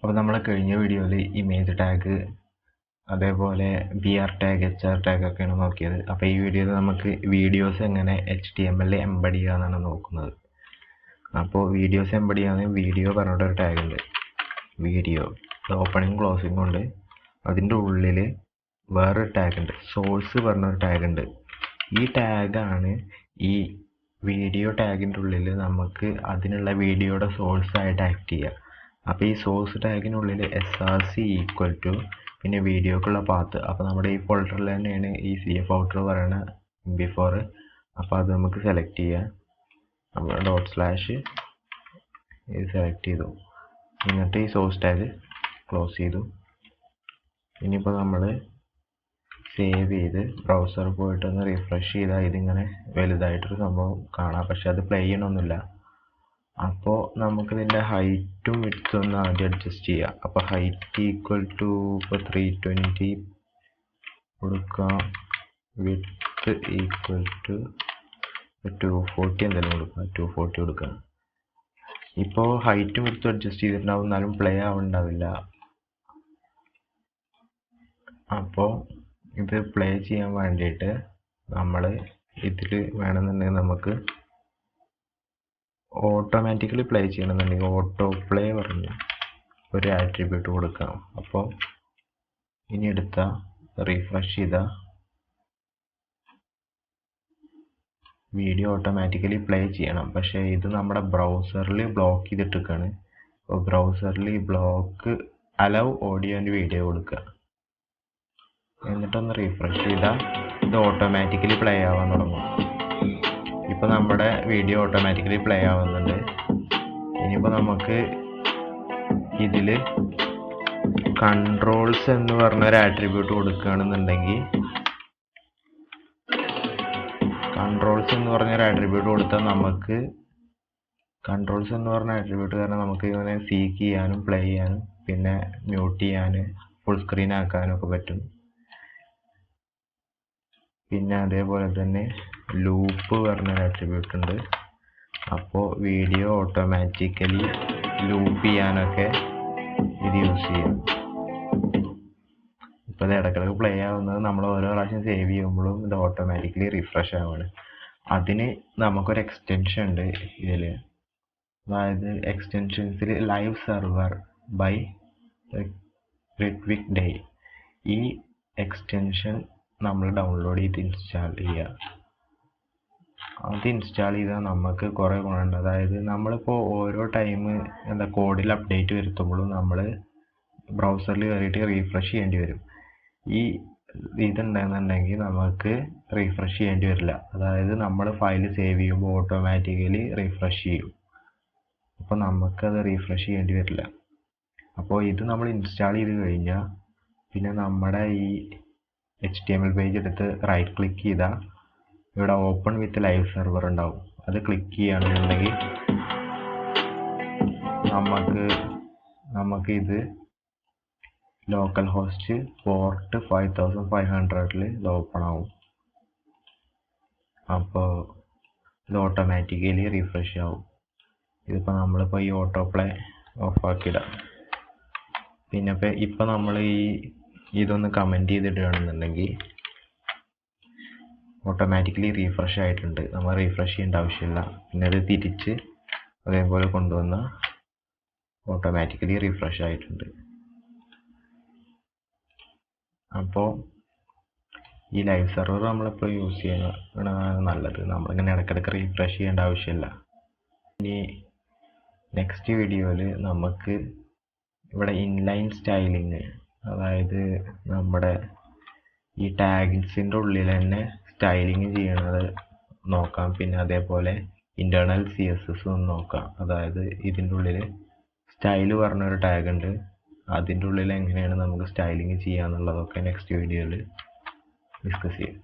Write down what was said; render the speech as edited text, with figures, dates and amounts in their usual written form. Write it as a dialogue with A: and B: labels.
A: അപ്പോൾ നമ്മൾ കഴിഞ്ഞ വീഡിയോയിൽ ഇമേജ് ടാഗ് അതേപോലെ BR ടാഗ് HR ടാഗ് ഒക്കെയാണ് നോക്കിയത്. അപ്പോൾ ഈ വീഡിയോയിൽ നമുക്ക് വീഡിയോസ് എങ്ങനെ HTML എംബഡ് ചെയ്യാന്നാണ് നോക്കുന്നത്. അപ്പോൾ വീഡിയോസ് എംബഡ് ചെയ്യാൻ വീഡിയോ പറഞ്ഞിട്ടൊരു ടാഗ് ഉണ്ട്. വീഡിയോ ഓപ്പണിങ് ക്ലോസിങ് ഉണ്ട്. അതിൻ്റെ ഉള്ളിൽ വേറൊരു ടാഗ് ഉണ്ട്, സോഴ്സ് പറഞ്ഞൊരു ടാഗ് ഉണ്ട്. ഈ ടാഗാണ് ഈ വീഡിയോ ടാഗിൻ്റെ ഉള്ളിൽ നമുക്ക് അതിനുള്ള വീഡിയോയുടെ സോഴ്സ് ആയിട്ട് ആക്ട് ചെയ്യുക. അപ്പോൾ ഈ സോഴ്സ് ടാഗിനുള്ളിൽ SRC ഈക്വൽ ടു പിന്നെ വീഡിയോക്കുള്ള പാത്ത്. അപ്പോൾ നമ്മുടെ ഈ ഫോൾഡറിൽ തന്നെയാണ് ഈ CF ഔട്ടർ പറയുന്ന ബിഫോർ. അപ്പോൾ അത് നമുക്ക് സെലക്ട് ചെയ്യാം. നമ്മൾ // ഇത് സെലക്ട് ചെയ്തു. എന്നിട്ട് ഈ സോഴ്സ് ടാഗ് ക്ലോസ് ചെയ്തു. ഇനിയിപ്പോൾ നമ്മൾ സേവ് ചെയ്ത് ബ്രൗസർ പോയിട്ട് ഒന്ന് റിഫ്രഷ് ചെയ്താൽ ഇതിങ്ങനെ വലുതായിട്ടൊരു സംഭവം കാണാം. പക്ഷെ അത് പ്ലേ ചെയ്യണമൊന്നുമില്ല. അപ്പോൾ നമുക്കിതിൻ്റെ ഹൈറ്റും വിഡ്ത്തും ഒന്ന് ആദ്യം അഡ്ജസ്റ്റ് ചെയ്യാം. അപ്പോൾ ഹൈറ്റ് ഈക്വൽ ടു ഇപ്പോൾ 320 കൊടുക്കാം. വിഡ്ത്ത് ഈക്വൽ ടു 240 എന്തെങ്കിലും കൊടുക്കാം. 240 കൊടുക്കാം. ഇപ്പോൾ ഹൈറ്റും വിഡ്ത്തും അഡ്ജസ്റ്റ് ചെയ്തിട്ടുണ്ടാവും, എന്നാലും പ്ലേ ആവുന്നുണ്ടാവില്ല. അപ്പോൾ ഇത് പ്ലേ ചെയ്യാൻ വേണ്ടിയിട്ട് നമ്മൾ ഇതിൽ വേണമെന്നുണ്ടെങ്കിൽ നമുക്ക് ഓട്ടോമാറ്റിക്കലി പ്ലേ ചെയ്യണമെന്നുണ്ടെങ്കിൽ ഓട്ടോ പ്ലേ പറഞ്ഞ് ഒരു ആട്രിബ്യൂട്ട് കൊടുക്കാം. അപ്പോൾ ഇനി എടുത്ത റീഫ്രഷ് ചെയ്ത വീഡിയോ ഓട്ടോമാറ്റിക്കലി പ്ലേ ചെയ്യണം. പക്ഷേ ഇത് നമ്മുടെ ബ്രൗസറിൽ ബ്ലോക്ക് ചെയ്തിട്ടിരിക്കുകയാണ്. അപ്പോൾ ബ്രൗസറിൽ block allow audio and video കൊടുക്കുക. എന്നിട്ടൊന്ന് റീഫ്രഷ് ചെയ്താൽ ഇത് ഓട്ടോമാറ്റിക്കലി പ്ലേ ആവാൻ തുടങ്ങും. ഇപ്പോൾ നമ്മുടെ വീഡിയോ ഓട്ടോമാറ്റിക്കലി പ്ലേ ആവുന്നുണ്ട്. ഇനിയിപ്പോൾ നമുക്ക് ഇതിൽ കൺട്രോൾസ് എന്ന് പറഞ്ഞൊരു ആട്രിബ്യൂട്ട് കൊടുക്കുകയാണെന്നുണ്ടെങ്കിൽ കൺട്രോൾസ് എന്ന് പറഞ്ഞൊരു ആട്രിബ്യൂട്ട് കൊടുത്താൽ നമുക്ക് കൺട്രോൾസ് എന്ന് പറഞ്ഞ ആട്രിബ്യൂട്ട് കാരണം നമുക്ക് ഇങ്ങനെ സീക്ക് ചെയ്യാനും പ്ലേ ചെയ്യാനും പിന്നെ മ്യൂട്ട് ചെയ്യാൻ ഫുൾ സ്ക്രീൻ ആക്കാനും ഒക്കെ പറ്റും. പിന്നെ അതേപോലെ തന്നെ ലൂപ്പ് പറഞ്ഞൊരു ആട്രിബ്യൂട്ട് ഉണ്ട്. അപ്പോൾ വീഡിയോ ഓട്ടോമാറ്റിക്കലി ലൂപ്പ് ചെയ്യാനൊക്കെ ഇത് യൂസ് ചെയ്യാം. ഇപ്പോൾ ഇത് ഇടയ്ക്കിടയ്ക്ക് പ്ലേ ആവുന്നത് നമ്മൾ ഓരോ പ്രാവശ്യം സേവ് ചെയ്യുമ്പോഴും ഇത് ഓട്ടോമാറ്റിക്കലി റിഫ്രഷ് ആവുകയാണ്. അതിന് നമുക്കൊരു എക്സ്റ്റൻഷൻ ഉണ്ട് ഇതിൽ. അതായത് എക്സ്റ്റൻഷൻസിൽ ലൈവ് സെർവർ ബൈ റിട്വിക് ഡേ. ഈ എക്സ്റ്റൻഷൻ നമ്മൾ ഡൗൺലോഡ് ചെയ്ത് ഇൻസ്റ്റാൾ ചെയ്യുക. അത് ഇൻസ്റ്റാൾ ചെയ്താൽ നമുക്ക് കുറേ ഗുണമുണ്ട്. അതായത് നമ്മളിപ്പോൾ ഓരോ ടൈം കോഡിൽ അപ്ഡേറ്റ് വരുത്തുമ്പോഴും നമ്മൾ ബ്രൗസറിൽ കയറിയിട്ട് റീഫ്രഷ് ചെയ്യേണ്ടി വരും. ഈ ഇതുണ്ടെന്നുണ്ടെങ്കിൽ നമുക്ക് റീഫ്രഷ് ചെയ്യേണ്ടി വരില്ല. അതായത് നമ്മൾ ഫയൽ സേവ് ചെയ്യുമ്പോൾ ഓട്ടോമാറ്റിക്കലി റീഫ്രഷ് ചെയ്യും. അപ്പോൾ നമുക്കത് റീഫ്രഷ് ചെയ്യേണ്ടി വരില്ല. അപ്പോൾ ഇത് നമ്മൾ ഇൻസ്റ്റാൾ ചെയ്ത് കഴിഞ്ഞാൽ പിന്നെ നമ്മുടെ ഈ HTML പേജ് എടുത്ത് റൈറ്റ് ക്ലിക്ക് ചെയ്താൽ ഇവിടെ ഓപ്പൺ വിത്ത് ലൈവ് സെർവർ ഉണ്ടാവും. അത് ക്ലിക്ക് ചെയ്യുകയാണെന്നുണ്ടെങ്കിൽ നമുക്ക് ഇത് ലോക്കൽ ഹോസ്റ്റ് പോർട്ട് 5500 ഇത് ഓപ്പൺ ആവും. അപ്പോൾ ഇത് ഓട്ടോമാറ്റിക്കലി റീഫ്രഷ് ആവും. ഇതിപ്പോൾ നമ്മളിപ്പോൾ ഈ ഓട്ടോ പ്ലേ ഓഫാക്കിയിടാം. പിന്നെ ഇപ്പോൾ നമ്മൾ ഇതൊന്ന് കമൻറ്റ് ചെയ്തിടുകയാണെന്നുണ്ടെങ്കിൽ ഓട്ടോമാറ്റിക്കലി റീഫ്രഷ് ആയിട്ടുണ്ട്. നമ്മൾ റീഫ്രഷ് ചെയ്യേണ്ട ആവശ്യമില്ല. പിന്നെ അത് തിരിച്ച് അതേപോലെ കൊണ്ടുവന്ന ഓട്ടോമാറ്റിക്കലി റീഫ്രഷ് ആയിട്ടുണ്ട്. അപ്പോൾ ഈ ലൈവ് സെർവർ നമ്മളിപ്പോൾ യൂസ് ചെയ്യുന്നതാണ് നല്ലത്. നമ്മളിങ്ങനെ ഇടയ്ക്കിടയ്ക്ക് റീഫ്രഷ് ചെയ്യേണ്ട ആവശ്യമില്ല. ഇനി നെക്സ്റ്റ് വീഡിയോയിൽ നമുക്ക് ഇവിടെ ഇൻലൈൻ സ്റ്റൈലിങ്, അതായത് നമ്മുടെ ഈ ടാഗ്സിൻ്റെ ഉള്ളിൽ തന്നെ സ്റ്റൈലിങ് ചെയ്യണത് നോക്കാം. പിന്നെ അതേപോലെ ഇൻറ്റേർണൽ CSS നോക്കാം. അതായത് ഇതിൻ്റെ ഉള്ളിൽ സ്റ്റൈൽ പറഞ്ഞൊരു ടാഗ് ഉണ്ട്. അതിൻ്റെ ഉള്ളിൽ എങ്ങനെയാണ് നമുക്ക് സ്റ്റൈലിങ് ചെയ്യാന്നുള്ളതൊക്കെ നെക്സ്റ്റ് വീഡിയോയിൽ ഡിസ്കസ് ചെയ്യാം.